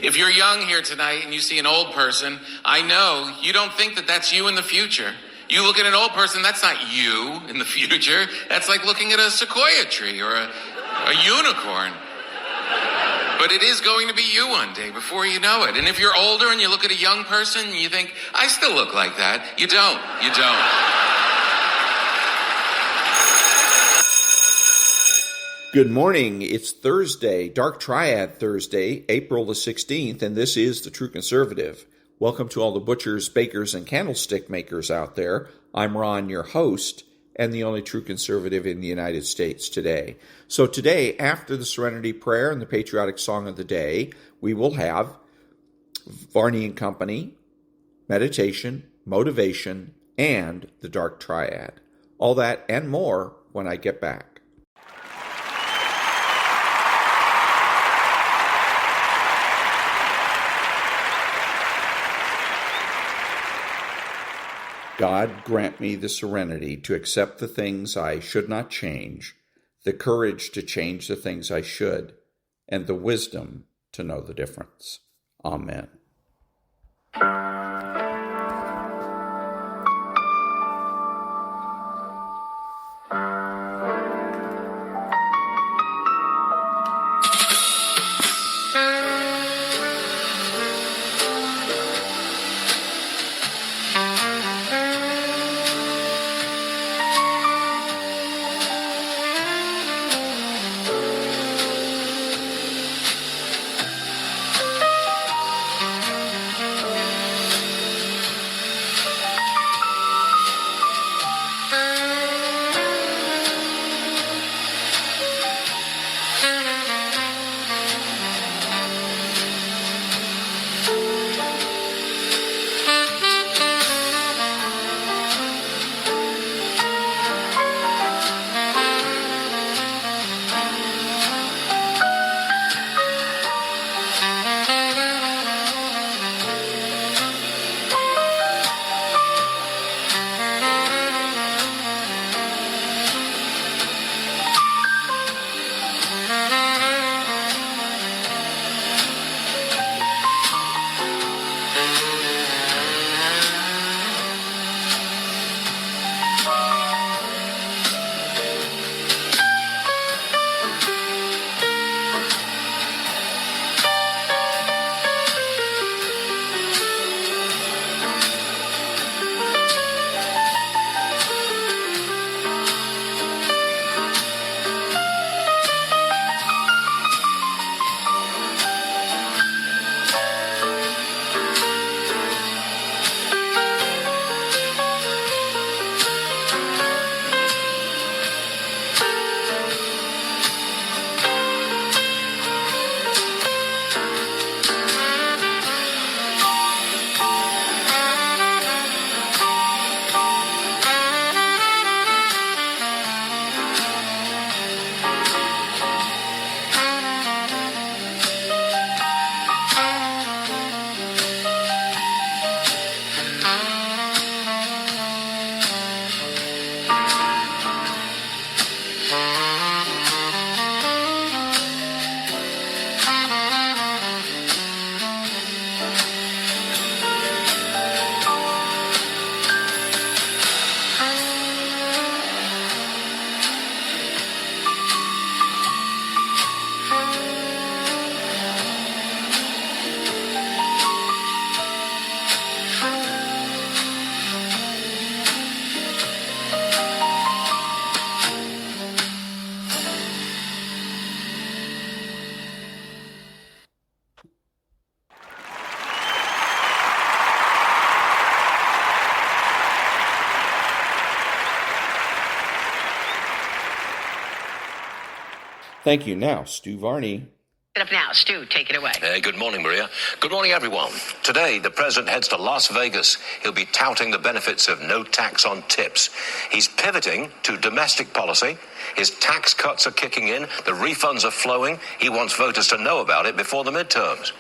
If you're young here tonight and you see an old person, I know you don't think that that's you in the future. You look at an old person, that's not you in the future. That's like looking at a sequoia tree or a unicorn. But it is going to be you one day before you know it. And if you're older and you look at a young person and you think, I still look like that. You don't. You don't. Good morning. It's Thursday, Dark Triad Thursday, April the 16th, and this is The True Conservative. Welcome to all the butchers, bakers, and candlestick makers out there. I'm Ron, your host, and the only true conservative in the United States today. So today, after the Serenity Prayer and the patriotic song of the day, we will have Varney and Company, meditation, motivation, and the Dark Triad. All that and more when I get back. God grant me the serenity to accept the things I should not change, the courage to change the things I should, and the wisdom to know the difference. Amen. Thank you. Now, Stu Varney. Get up now, Stu. Take it away. Good morning, Maria. Good morning, everyone. Today, the president heads to Las Vegas. He'll be touting the benefits of no tax on tips. He's pivoting to domestic policy. His tax cuts are kicking in. The refunds are flowing. He wants voters to know about it before the midterms.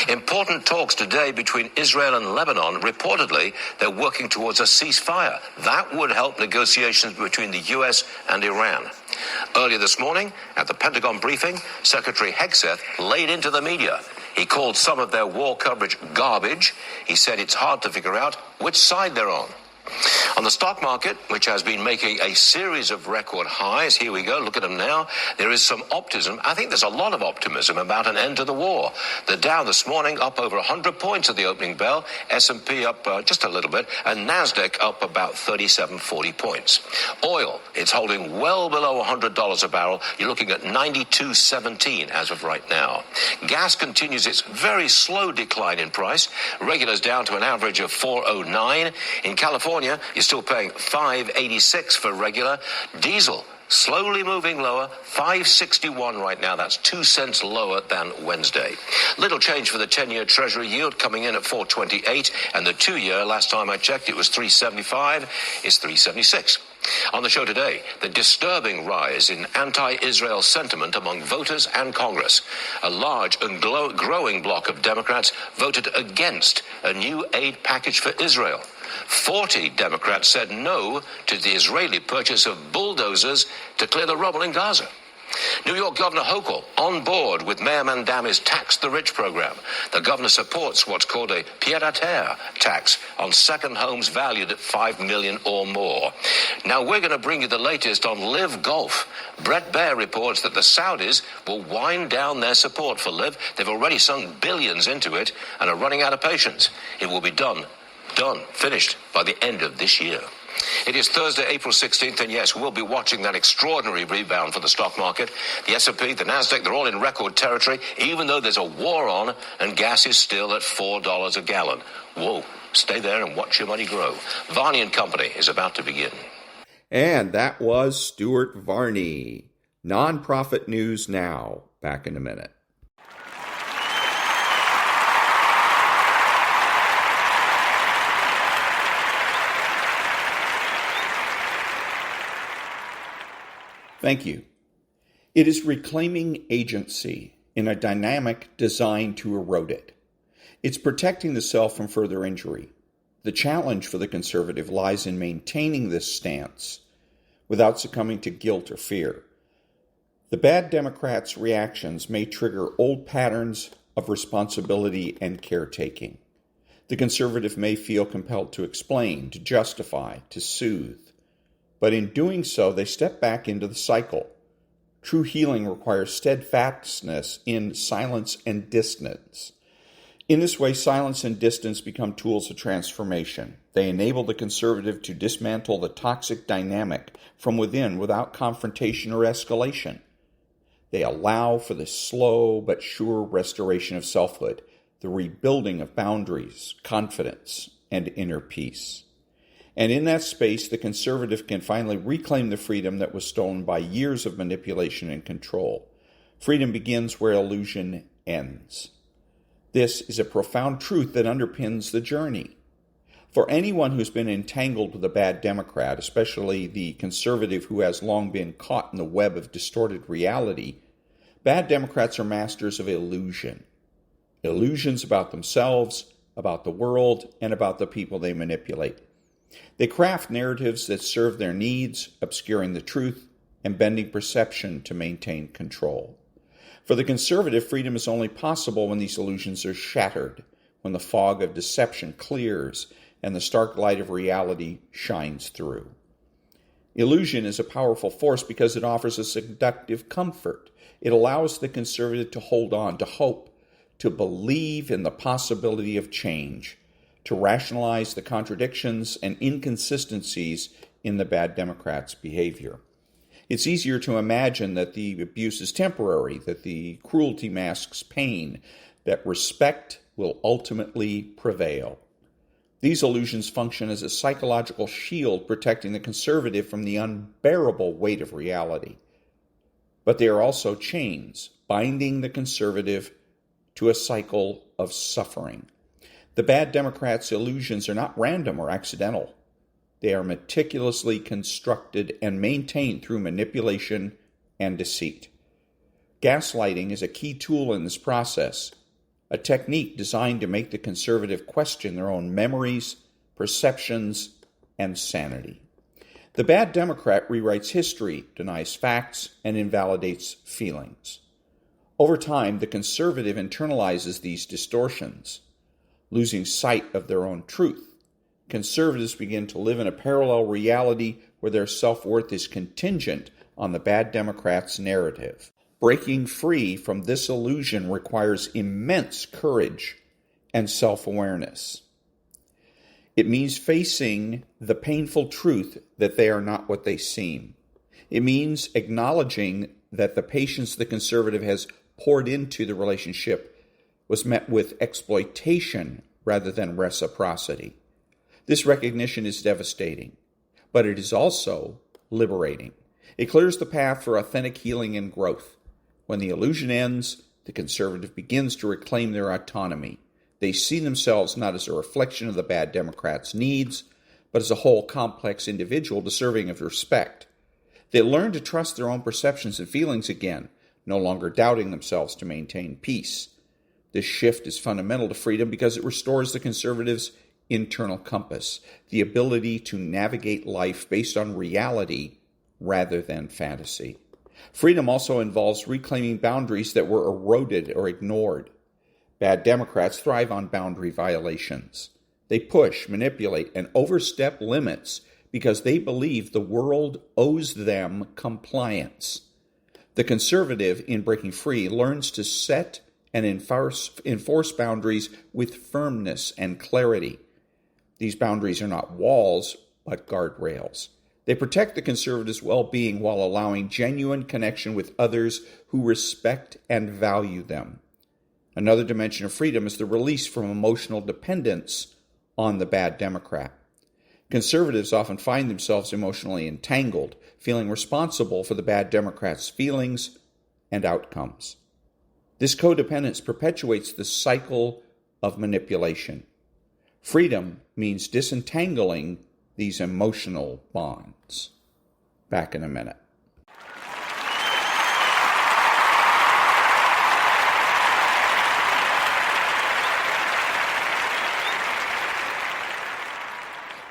Important talks today between Israel and Lebanon. Reportedly, they're working towards a ceasefire. That would help negotiations between the U.S. and Iran. Earlier this morning, at the Pentagon briefing, Secretary Hegseth laid into the media. He called some of their war coverage garbage. He said it's hard to figure out which side they're on. On the stock market, which has been making a series of record highs, here we go, look at them now, there is some optimism. I think there's a lot of optimism about an end to the war. The Dow this morning up over 100 points at the opening bell, S&P up just a little bit, and NASDAQ up about 40 points. Oil, it's holding well below $100 a barrel. You're looking at 92.17 as of right now. Gas continues its very slow decline in price. Regular's down to an average of 4.09. In California, you're still paying $5.86 for regular. Diesel slowly moving lower, $5.61 right now. That's 2 cents lower than Wednesday. Little change for the 10-year Treasury yield, coming in at 4.28, and the 2-year, last time I checked, it was 3.75. It's 3.76. On the show today, the disturbing rise in anti-Israel sentiment among voters and Congress. A large and growing bloc of Democrats voted against a new aid package for Israel. 40 Democrats said no to the Israeli purchase of bulldozers to clear the rubble in Gaza. New York Governor Hochul on board with Mayor Mandami's Tax the Rich program. The governor supports what's called a pied-à-terre tax on second homes valued at $5 million or more. Now we're going to bring you the latest on Live Golf. Brett Baer reports that the Saudis will wind down their support for Live. They've already sunk billions into it and are running out of patience. It will be finished by the end of this year. It is Thursday, April 16th, and yes, we'll be watching that extraordinary rebound for the stock market. The S&P, the NASDAQ, they're all in record territory, even though there's a war on and gas is still at $4 a gallon. Whoa, stay there and watch your money grow. Varney and Company is about to begin. And that was Stuart Varney. Nonprofit News Now. Back in a minute. Thank you. It is reclaiming agency in a dynamic designed to erode it. It's protecting the self from further injury. The challenge for the conservative lies in maintaining this stance without succumbing to guilt or fear. The bad Democrats' reactions may trigger old patterns of responsibility and caretaking. The conservative may feel compelled to explain, to justify, to soothe. But in doing so, they step back into the cycle. True healing requires steadfastness in silence and distance. In this way, silence and distance become tools of transformation. They enable the conservative to dismantle the toxic dynamic from within without confrontation or escalation. They allow for the slow but sure restoration of selfhood, the rebuilding of boundaries, confidence, and inner peace. And in that space, the conservative can finally reclaim the freedom that was stolen by years of manipulation and control. Freedom begins where illusion ends. This is a profound truth that underpins the journey. For anyone who's been entangled with a bad Democrat, especially the conservative who has long been caught in the web of distorted reality, bad Democrats are masters of illusion. Illusions about themselves, about the world, and about the people they manipulate. They craft narratives that serve their needs, obscuring the truth and bending perception to maintain control. For the conservative, freedom is only possible when these illusions are shattered, when the fog of deception clears and the stark light of reality shines through. Illusion is a powerful force because it offers a seductive comfort. It allows the conservative to hold on, to hope, to believe in the possibility of change, to rationalize the contradictions and inconsistencies in the bad Democrats' behavior. It's easier to imagine that the abuse is temporary, that the cruelty masks pain, that respect will ultimately prevail. These illusions function as a psychological shield protecting the conservative from the unbearable weight of reality. But they are also chains binding the conservative to a cycle of suffering. The bad Democrats' illusions are not random or accidental. They are meticulously constructed and maintained through manipulation and deceit. Gaslighting is a key tool in this process, a technique designed to make the conservative question their own memories, perceptions, and sanity. The bad Democrat rewrites history, denies facts, and invalidates feelings. Over time, the conservative internalizes these distortions. Losing sight of their own truth, conservatives begin to live in a parallel reality where their self-worth is contingent on the bad Democrats' narrative. Breaking free from this illusion requires immense courage and self-awareness. It means facing the painful truth that they are not what they seem. It means acknowledging that the patience the conservative has poured into the relationship was met with exploitation rather than reciprocity. This recognition is devastating, but it is also liberating. It clears the path for authentic healing and growth. When the illusion ends, the conservative begins to reclaim their autonomy. They see themselves not as a reflection of the bad Democrats' needs, but as a whole complex individual deserving of respect. They learn to trust their own perceptions and feelings again, no longer doubting themselves to maintain peace. This shift is fundamental to freedom because it restores the conservative's internal compass, the ability to navigate life based on reality rather than fantasy. Freedom also involves reclaiming boundaries that were eroded or ignored. Bad Democrats thrive on boundary violations. They push, manipulate, and overstep limits because they believe the world owes them compliance. The conservative, in breaking free, learns to set and enforce boundaries with firmness and clarity. These boundaries are not walls, but guardrails. They protect the conservative's well-being while allowing genuine connection with others who respect and value them. Another dimension of freedom is the release from emotional dependence on the bad Democrat. Conservatives often find themselves emotionally entangled, feeling responsible for the bad Democrats' feelings and outcomes. This codependence perpetuates the cycle of manipulation. Freedom means disentangling these emotional bonds. Back in a minute.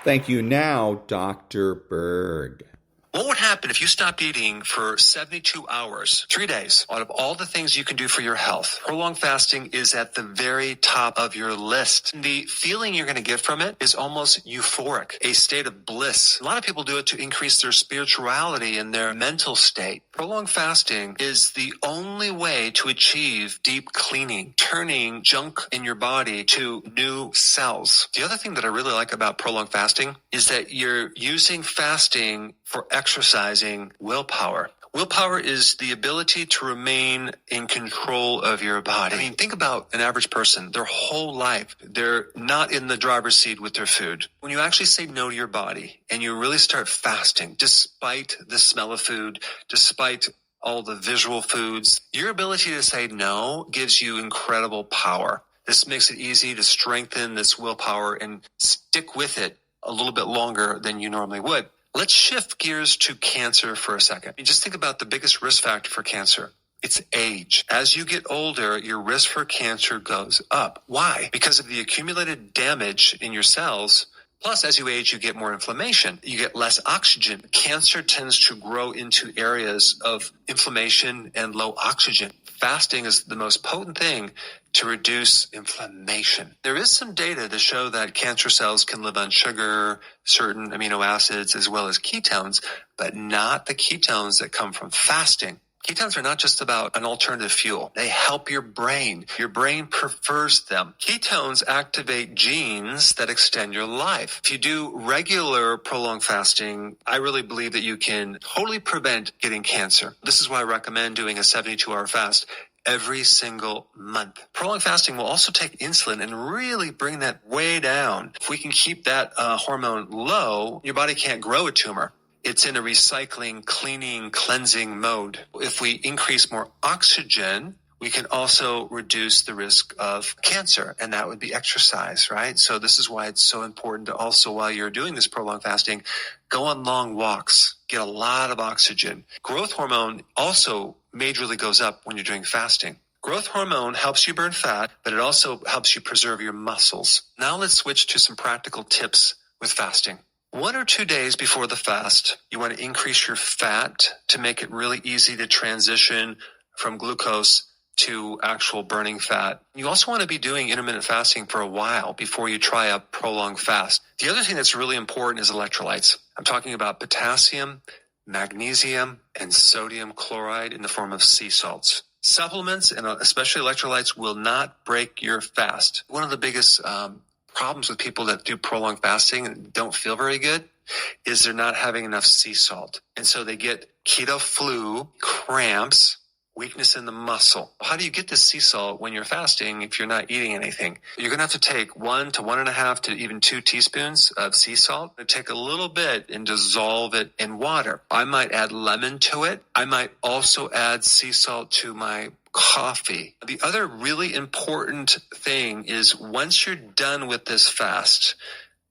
Thank you. Now, Dr. Berg. What would happen if you stopped eating for 72 hours, 3 days, out of all the things you can do for your health? Prolonged fasting is at the very top of your list. The feeling you're going to get from it is almost euphoric, a state of bliss. A lot of people do it to increase their spirituality and their mental state. Prolonged fasting is the only way to achieve deep cleaning, turning junk in your body to new cells. The other thing that I really like about prolonged fasting is that you're using fasting for exercising willpower. Willpower is the ability to remain in control of your body. I mean, think about an average person. Their whole life, they're not in the driver's seat with their food. When you actually say no to your body and you really start fasting, despite the smell of food, despite all the visual foods, your ability to say no gives you incredible power. This makes it easy to strengthen this willpower and stick with it a little bit longer than you normally would. Let's shift gears to cancer for a second. Just think about the biggest risk factor for cancer. It's age. As you get older, your risk for cancer goes up. Why? Because of the accumulated damage in your cells. Plus, as you age, you get more inflammation. You get less oxygen. Cancer tends to grow into areas of inflammation and low oxygen. Fasting is the most potent thing to reduce inflammation. There is some data to show that cancer cells can live on sugar, certain amino acids, as well as ketones, but not the ketones that come from fasting. Ketones are not just about an alternative fuel. They help your brain. Your brain prefers them. Ketones activate genes that extend your life. If you do regular prolonged fasting, I really believe that you can totally prevent getting cancer. This is why I recommend doing a 72-hour fast every single month. Prolonged fasting will also take insulin and really bring that way down. If we can keep that hormone low, your body can't grow a tumor. It's in a recycling, cleaning, cleansing mode. If we increase more oxygen, we can also reduce the risk of cancer, and that would be exercise, right? So this is why it's so important to also, while you're doing this prolonged fasting, go on long walks, get a lot of oxygen. Growth hormone also majorly goes up when you're doing fasting. Growth hormone helps you burn fat, but it also helps you preserve your muscles. Now let's switch to some practical tips with fasting. 1 or 2 days before the fast, you want to increase your fat to make it really easy to transition from glucose to actual burning fat. You also want to be doing intermittent fasting for a while before you try a prolonged fast. The other thing that's really important is electrolytes. I'm talking about potassium, magnesium, and sodium chloride in the form of sea salts. Supplements, and especially electrolytes, will not break your fast. One of the biggest problems with people that do prolonged fasting and don't feel very good is they're not having enough sea salt. And so they get keto flu, cramps, weakness in the muscle. How do you get this sea salt when you're fasting if you're not eating anything? You're going to have to take 1 to 1.5 to even 2 teaspoons of sea salt. Take a little bit and dissolve it in water. I might add lemon to it. I might also add sea salt to my coffee. The other really important thing is once you're done with this fast,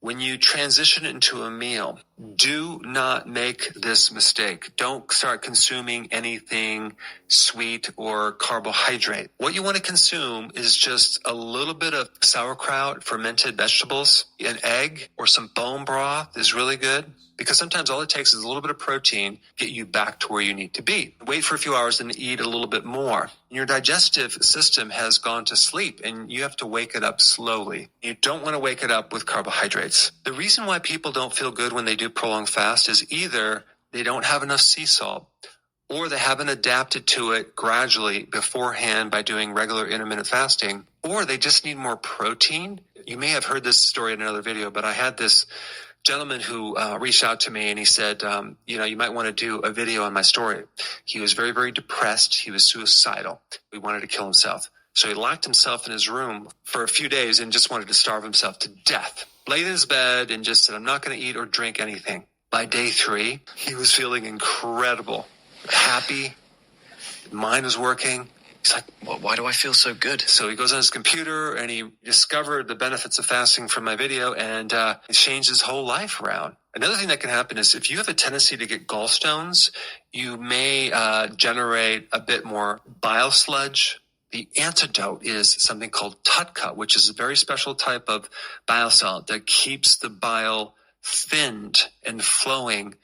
when you transition into a meal, do not make this mistake. Don't start consuming anything sweet or carbohydrate. What you want to consume is just a little bit of sauerkraut, fermented vegetables, an egg, or some bone broth is really good. Because sometimes all it takes is a little bit of protein, get you back to where you need to be. Wait for a few hours and eat a little bit more. Your digestive system has gone to sleep and you have to wake it up slowly. You don't want to wake it up with carbohydrates. The reason why people don't feel good when they do prolonged fast is either they don't have enough sea salt or they haven't adapted to it gradually beforehand by doing regular intermittent fasting, or they just need more protein. You may have heard this story in another video, but I had this gentleman who reached out to me and he said, you might want to do a video on my story. He was very, very depressed. He was suicidal. He wanted to kill himself. So he locked himself in his room for a few days and just wanted to starve himself to death. Laid in his bed and just said, I'm not going to eat or drink anything. By day 3, he was feeling incredible, happy. Mind was working. He's like, well, why do I feel so good? So he goes on his computer and he discovered the benefits of fasting from my video, and it changed his whole life around. Another thing that can happen is if you have a tendency to get gallstones, you may generate a bit more bile sludge. The antidote is something called TUDCA, which is a very special type of bile salt that keeps the bile thinned and flowing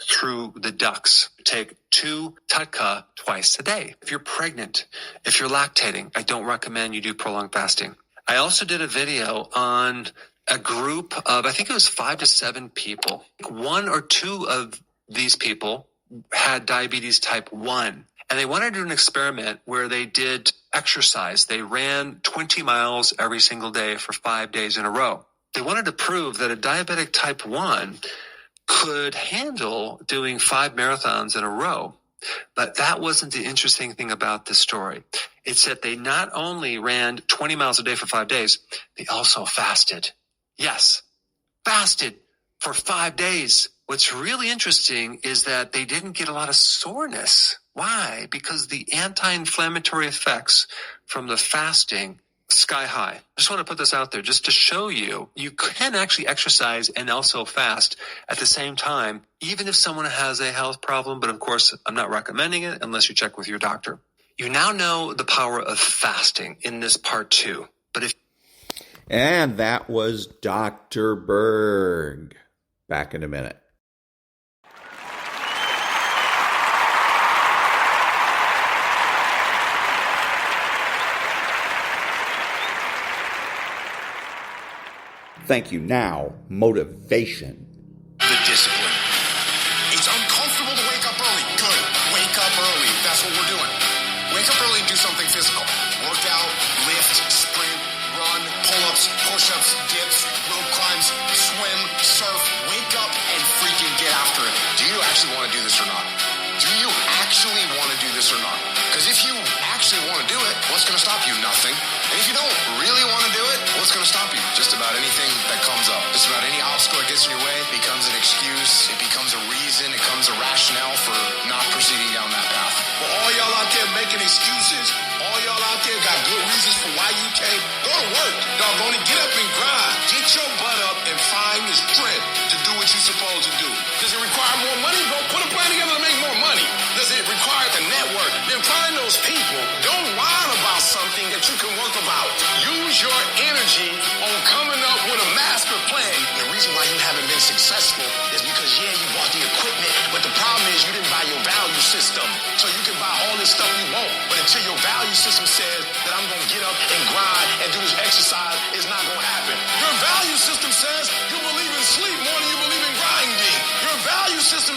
through the ducts. Take 2 TUDCA twice a day. If you're pregnant, if you're lactating, I don't recommend you do prolonged fasting. I also did a video on a group of, I think it was 5 to 7 people. 1 or 2 of these people had diabetes type 1. And they wanted to do an experiment where they did exercise. They ran 20 miles every single day for 5 days in a row. They wanted to prove that a diabetic type 1 could handle doing 5 marathons in a row. But that wasn't the interesting thing about this story. It's that they not only ran 20 miles a day for 5 days, they also fasted. Yes, fasted for 5 days. What's really interesting is that they didn't get a lot of soreness. Why? Because the anti-inflammatory effects from the fasting sky high. I just want to put this out there just to show you, you can actually exercise and also fast at the same time, even if someone has a health problem. But of course, I'm not recommending it unless you check with your doctor. You now know the power of fasting in this part 2. And that was Dr. Berg. Back in a minute. Thank you. Now, motivation. The discipline. It's uncomfortable to wake up early. Good. Wake up early. That's what we're doing. Wake up early and do something physical. Work out, lift, sprint, run, pull-ups, push-ups, dips, rope climbs, swim, surf. Wake up and freaking get after it. Do you actually want to do this or not? Do you actually want to do this or not? Because if you actually want to do it, what's going to stop you? Nothing. And if you don't really want to do it, what's going to stop you? Just about anything that comes up. Just about any obstacle that gets in your way becomes an excuse. It becomes a reason. It becomes a rationale for not proceeding down that path. For all y'all out there making excuses, all y'all out there got good reasons for why you can't go to work. Doggone it, get up and grind. Get your butt up and find the strength to do what you're supposed to do. Does it require more money? Go put a plan together to make more money. Does it require the network? Then find those people. Don't whine about something that you can work about. Use your energy on coming up with a master plan. The reason why you haven't been successful is because, yeah, you bought the equipment, but the problem is you didn't buy your value system. So you can buy all this stuff you want, but until your value system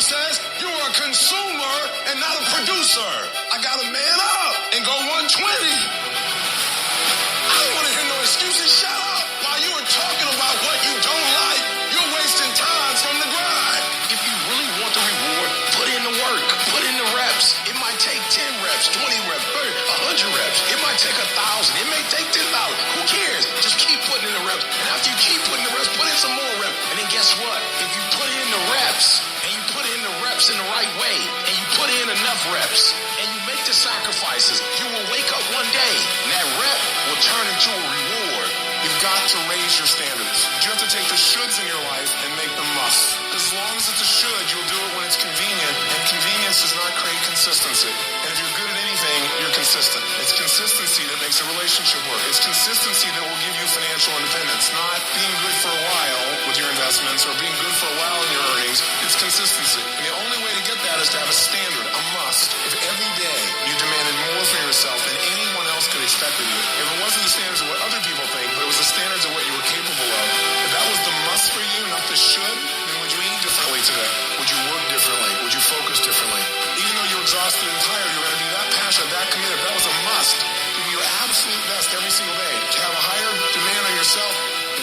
says you are a consumer and not a producer. I gotta man up and go 120. I don't want to hear no excuses. Shut up. While you were talking about what you don't like, you're wasting time from the grind. If you really want the reward, put in the work, put in the reps. It might take 10 reps, 20 reps, 30, 100 reps. It might take 1,000. It may take 10,000. Who cares? Just keep putting in the reps. And after you keep putting the reps, put in some more reps. And then guess what? If you put in the reps, and you put in the reps in the right way, and you put in enough reps, and you make the sacrifices, you will wake up one day, and that rep will turn into a reward. You've got to raise your standards. You have to take the shoulds in your life and make them musts. As long as it's a should, you'll do it when it's convenient, and convenience does not create consistency. And if you're good at anything, you're consistent. It's consistency that makes a relationship work. It's consistency that will give you financial independence, not being good for a while with your investments or being good for a while in your earnings. It's consistency. And the only way to get that is to have a standard, a must. If every day you demanded more for yourself than anyone else could expect of you, if it wasn't the standards of what other people think, but it was the standards of what you were capable of, if that was the must for you, not the should, then would you eat differently today? Would you work differently? Would you focus differently? Even though you're exhausted and tired, you're going to be that passionate, that committed. If that was a must, to be your absolute best every single day, to have a higher demand on yourself,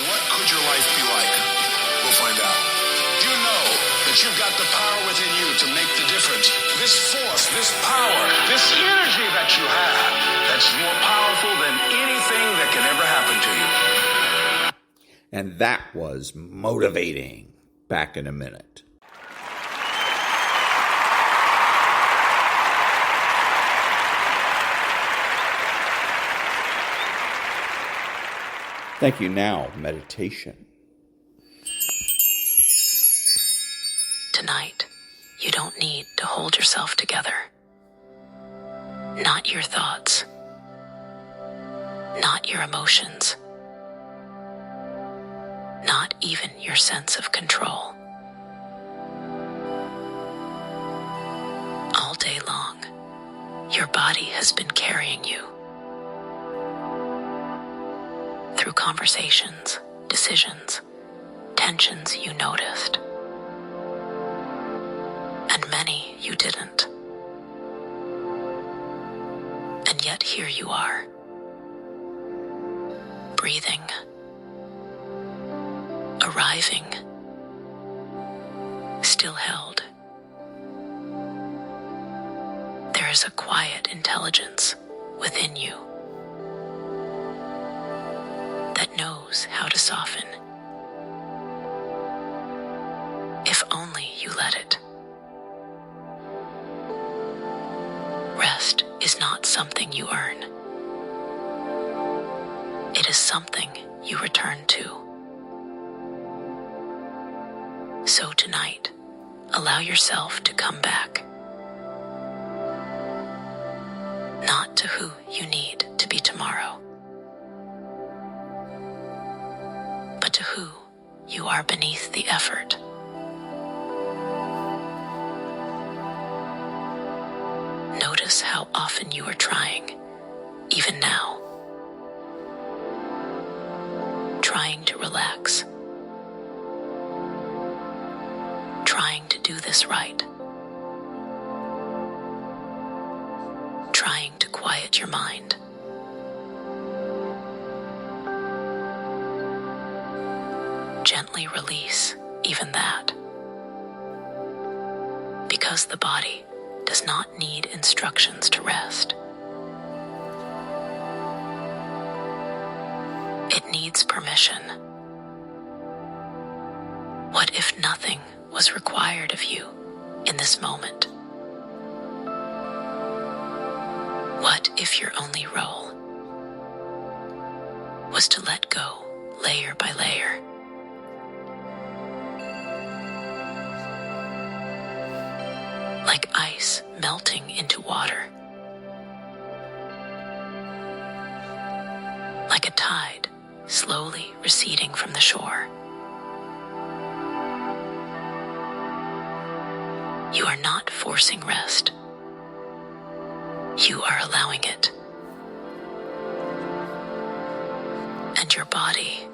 what could your life be like? We'll find out. You know that you've got the power within you to make the difference. This force, this power, this energy that you have, that's more powerful than anything that can ever happen to you. And that was motivating. Back in a minute. Thank you. Now, meditation. Tonight, you don't need to hold yourself together. Not your thoughts. Not your emotions. Not even your sense of control. All day long, your body has been carrying you through conversations, decisions, tensions you noticed, and many you didn't. And yet here you are, breathing, arriving, still held. There is a quiet intelligence within you that knows how to soften, if only you let it. Rest is not something you earn. It is something you return to. So tonight, allow yourself to come back. Not to who you need to be tomorrow, but to who you are beneath the effort. Notice how often you are trying, even now. Trying to relax. Trying to do this right. Trying to quiet your mind. Gently release even that. Because the body does not need instructions to rest. It needs permission. What if nothing was required of you in this moment? What if your only role was to let go layer by layer? Like ice melting into water. Like a tide slowly receding from the shore. You are not forcing rest. You are allowing it. And your body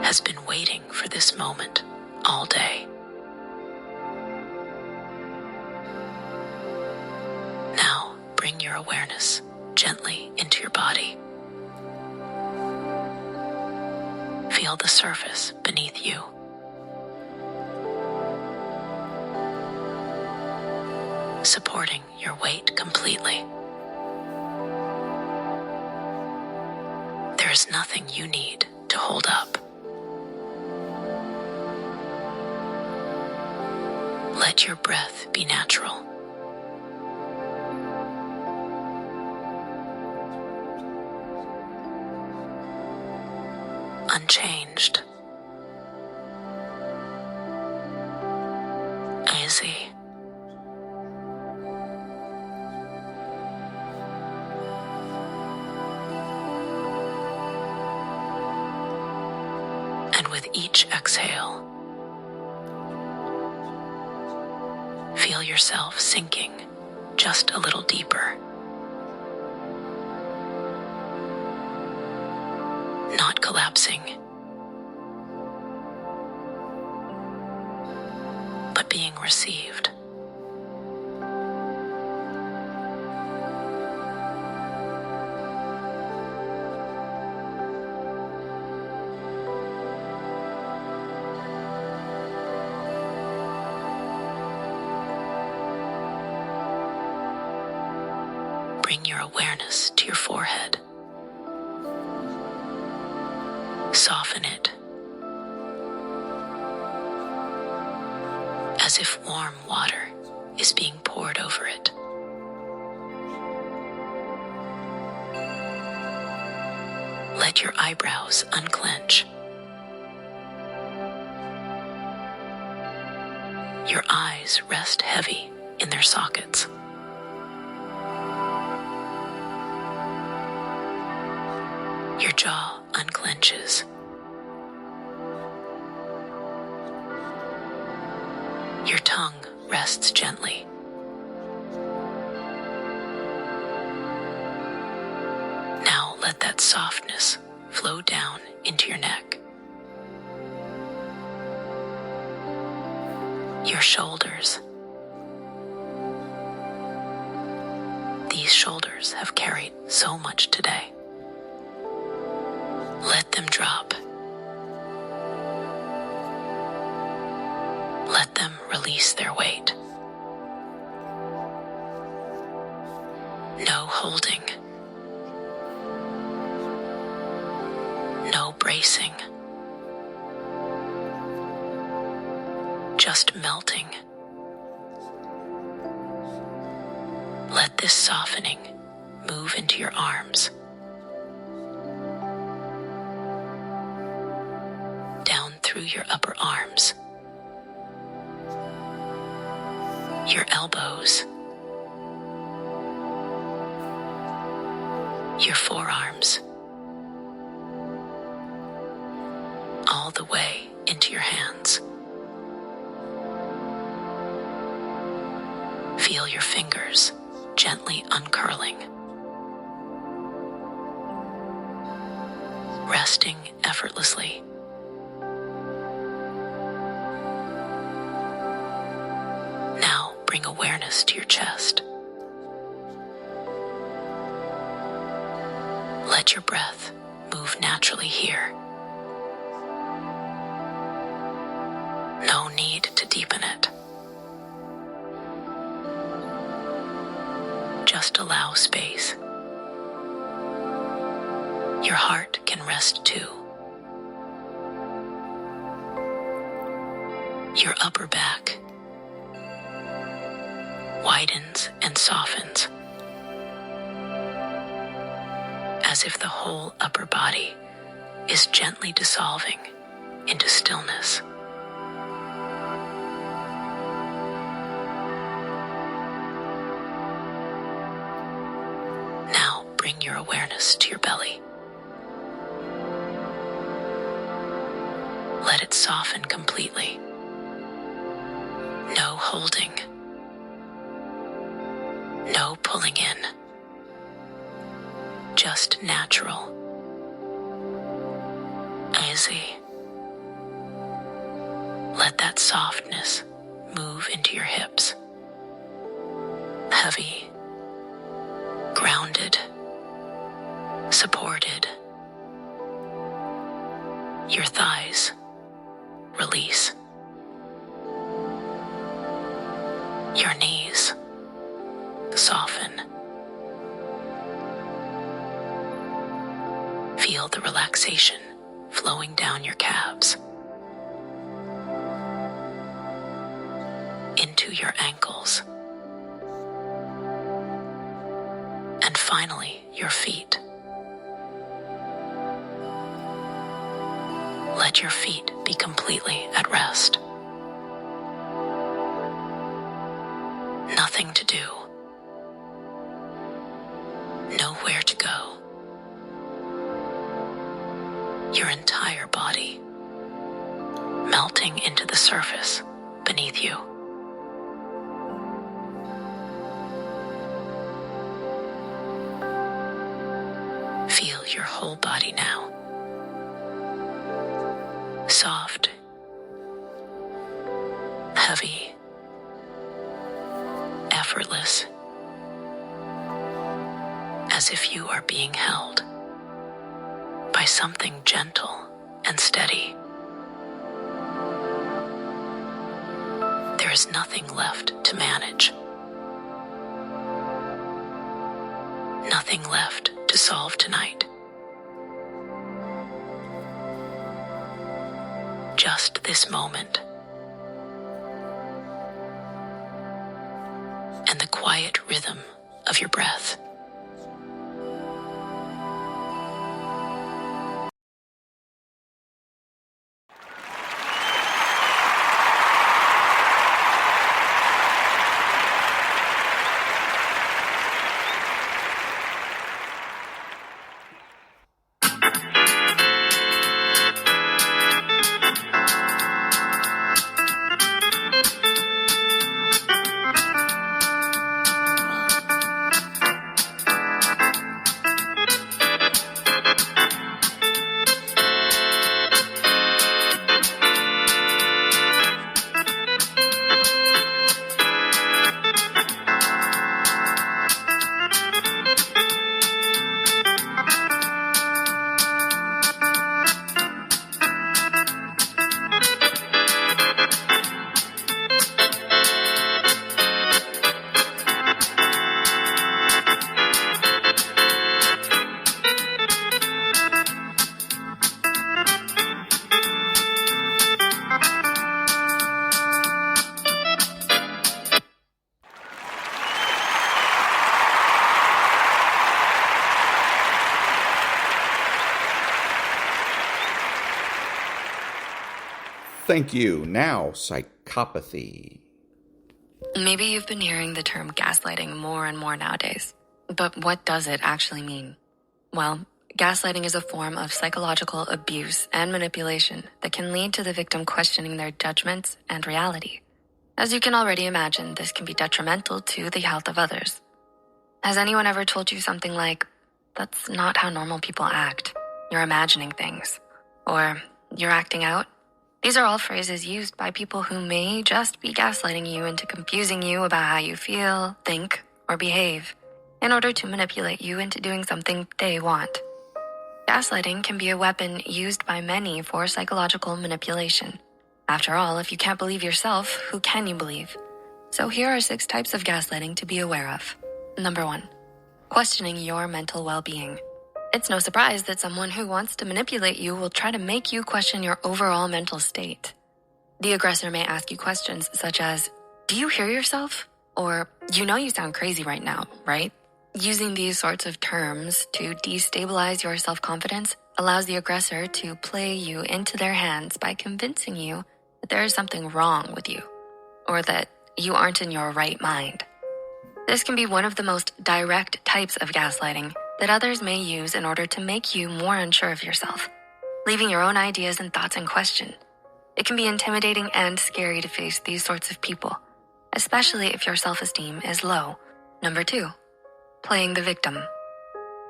has been waiting for this moment all day. bring your awareness gently into your body. Feel the surface beneath you. Supporting your weight completely. There is nothing you need to hold up. Let your breath be natural. Unchanged. Easy. And with each exhale, feel yourself sinking just a little deeper. Not collapsing, but being received. Bring your awareness to your forehead. Soften it, as if warm water is being poured over it. Let your eyebrows unclench. Your eyes rest heavy in their sockets. Your jaw unclenches. Your tongue rests gently. Now let that softness flow down into your neck. Your shoulders. These shoulders have carried so much today. Let them drop. Let them release their weight. No holding. No bracing. Just melting. Let this softening move into your arms. Down through your upper arms. Your elbows. Your forearms. All the way into your hands. Feel your fingers gently uncurling. Resting effortlessly. Now bring awareness to your chest. Let your breath move naturally here. No need to deepen it. Just allow space. Your heart can rest too. Your upper back widens and softens, as if the whole upper body is gently dissolving into stillness. Now bring your awareness to your belly. Let it soften completely. No holding. No pulling in. Just natural. Easy. Let that softness move into your hips. Heavy. supported. Your thighs release. Your knees soften. Feel the relaxation flowing down your calves, into your ankles, and finally your feet. Let your feet be completely at rest. Nothing to do. Nowhere to go. Your entire body melting into the surface beneath you. Feel your whole body now. Soft, heavy, effortless, as if you are being held by something gentle and steady. There is nothing left to manage. Nothing left to solve tonight. Just this moment. And the quiet rhythm of your breath. Thank you. Now, psychopathy. Maybe you've been hearing the term gaslighting more and more nowadays. But what does it actually mean? Well, gaslighting is a form of psychological abuse and manipulation that can lead to the victim questioning their judgments and reality. As you can already imagine, this can be detrimental to the health of others. Has anyone ever told you something like, "That's not how normal people act. You're imagining things," or "You're acting out"? These are all phrases used by people who may just be gaslighting you into confusing you about how you feel, think, or behave, in order to manipulate you into doing something they want. Gaslighting can be a weapon used by many for psychological manipulation. After all, if you can't believe yourself, who can you believe? So here are 6 types of gaslighting to be aware of. Number 1, questioning your mental well-being. It's no surprise that someone who wants to manipulate you will try to make you question your overall mental state. The aggressor may ask you questions such as, "Do you hear yourself?" Or, "You know you sound crazy right now, right?" Using these sorts of terms to destabilize your self-confidence allows the aggressor to play you into their hands by convincing you that there is something wrong with you, or that you aren't in your right mind. This can be one of the most direct types of gaslighting that others may use in order to make you more unsure of yourself, leaving your own ideas and thoughts in question. It can be intimidating and scary to face these sorts of people, especially if your self-esteem is low. Number 2, playing the victim.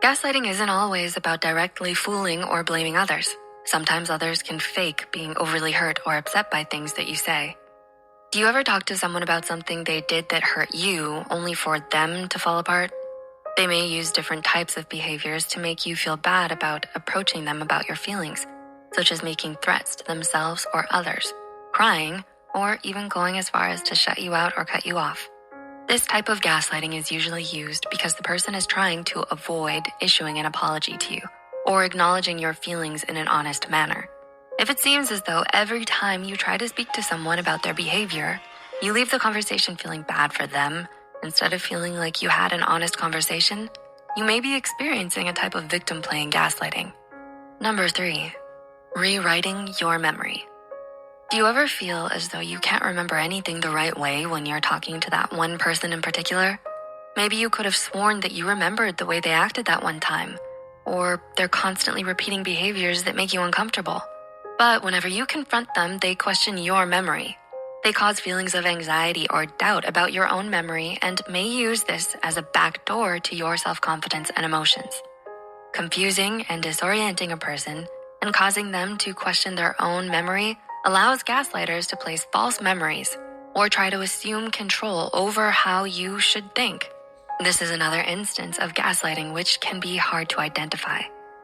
Gaslighting isn't always about directly fooling or blaming others. Sometimes others can fake being overly hurt or upset by things that you say. Do you ever talk to someone about something they did that hurt you only for them to fall apart? They may use different types of behaviors to make you feel bad about approaching them about your feelings, such as making threats to themselves or others, crying, or even going as far as to shut you out or cut you off. This type of gaslighting is usually used because the person is trying to avoid issuing an apology to you or acknowledging your feelings in an honest manner. If it seems as though every time you try to speak to someone about their behavior, you leave the conversation feeling bad for them instead of feeling like you had an honest conversation, you may be experiencing a type of victim-playing gaslighting. Number 3, rewriting your memory. Do you ever feel as though you can't remember anything the right way when you're talking to that one person in particular? Maybe you could have sworn that you remembered the way they acted that one time, or they're constantly repeating behaviors that make you uncomfortable. But whenever you confront them, they question your memory. They cause feelings of anxiety or doubt about your own memory and may use this as a backdoor to your self-confidence and emotions. Confusing and disorienting a person and causing them to question their own memory allows gaslighters to place false memories or try to assume control over how you should think. This is another instance of gaslighting which can be hard to identify,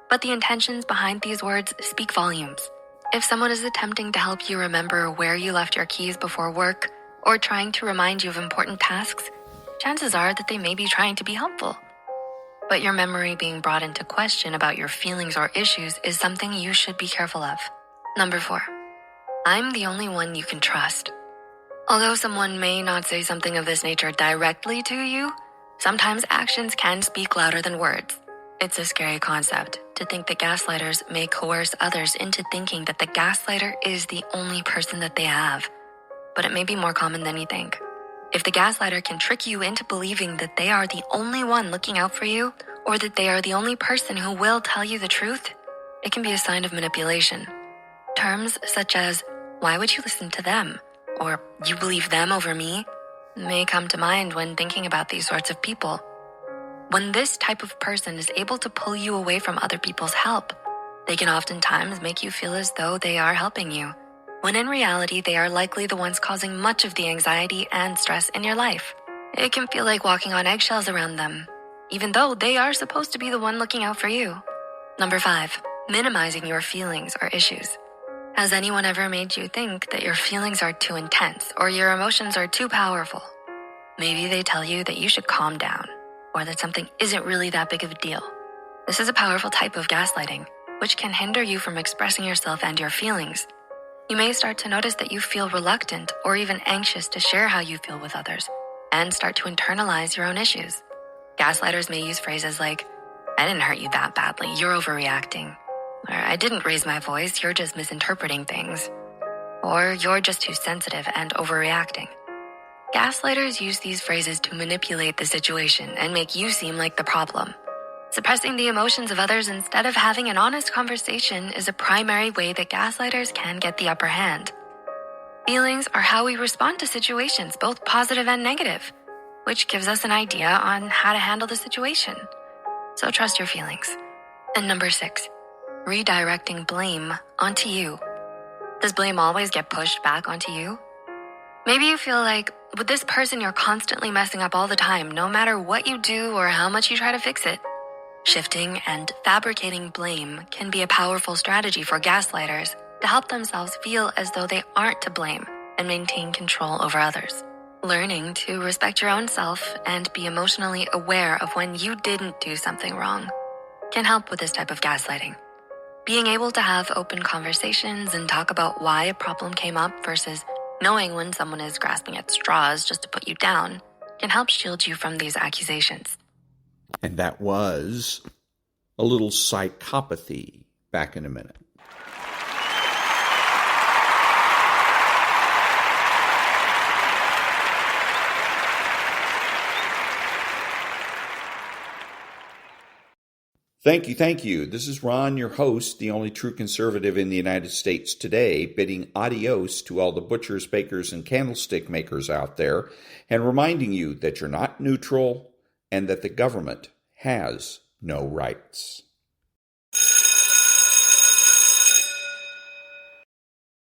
but the intentions behind these words speak volumes. If someone is attempting to help you remember where you left your keys before work or trying to remind you of important tasks, chances are that they may be trying to be helpful. But your memory being brought into question about your feelings or issues is something you should be careful of. Number 4, I'm the only one you can trust. Although someone may not say something of this nature directly to you, sometimes actions can speak louder than words. It's a scary concept to think that gaslighters may coerce others into thinking that the gaslighter is the only person that they have, but it may be more common than you think. If the gaslighter can trick you into believing that they are the only one looking out for you, or that they are the only person who will tell you the truth, it can be a sign of manipulation. Terms such as, "Why would you listen to them?" or "You believe them over me?" may come to mind when thinking about these sorts of people. When this type of person is able to pull you away from other people's help, they can oftentimes make you feel as though they are helping you, when in reality they are likely the ones causing much of the anxiety and stress in your life. It can feel like walking on eggshells around them, even though they are supposed to be the one looking out for you. Number 5, minimizing your feelings or issues. Has anyone ever made you think that your feelings are too intense or your emotions are too powerful? Maybe they tell you that you should calm down, or that something isn't really that big of a deal. This is a powerful type of gaslighting, which can hinder you from expressing yourself and your feelings. You may start to notice that you feel reluctant or even anxious to share how you feel with others, and start to internalize your own issues. Gaslighters may use phrases like, "I didn't hurt you that badly, you're overreacting," or "I didn't raise my voice, you're just misinterpreting things," or "You're just too sensitive and overreacting." Gaslighters use these phrases to manipulate the situation and make you seem like the problem. Suppressing the emotions of others instead of having an honest conversation is a primary way that gaslighters can get the upper hand. Feelings are how we respond to situations, both positive and negative, which gives us an idea on how to handle the situation. So trust your feelings. And number 6, redirecting blame onto you. Does blame always get pushed back onto you? Maybe you feel like, with this person you're constantly messing up all the time, no matter what you do or how much you try to fix it. Shifting and fabricating blame can be a powerful strategy for gaslighters to help themselves feel as though they aren't to blame and maintain control over others. Learning to respect your own self and be emotionally aware of when you didn't do something wrong can help with this type of gaslighting. Being able to have open conversations and talk about why a problem came up versus knowing when someone is grasping at straws just to put you down can help shield you from these accusations. And that was a little psychopathy. Back in a minute. Thank you. This is Ron, your host, the only true conservative in the United States today, bidding adios to all the butchers, bakers, and candlestick makers out there, and reminding you that you're not neutral and that the government has no rights.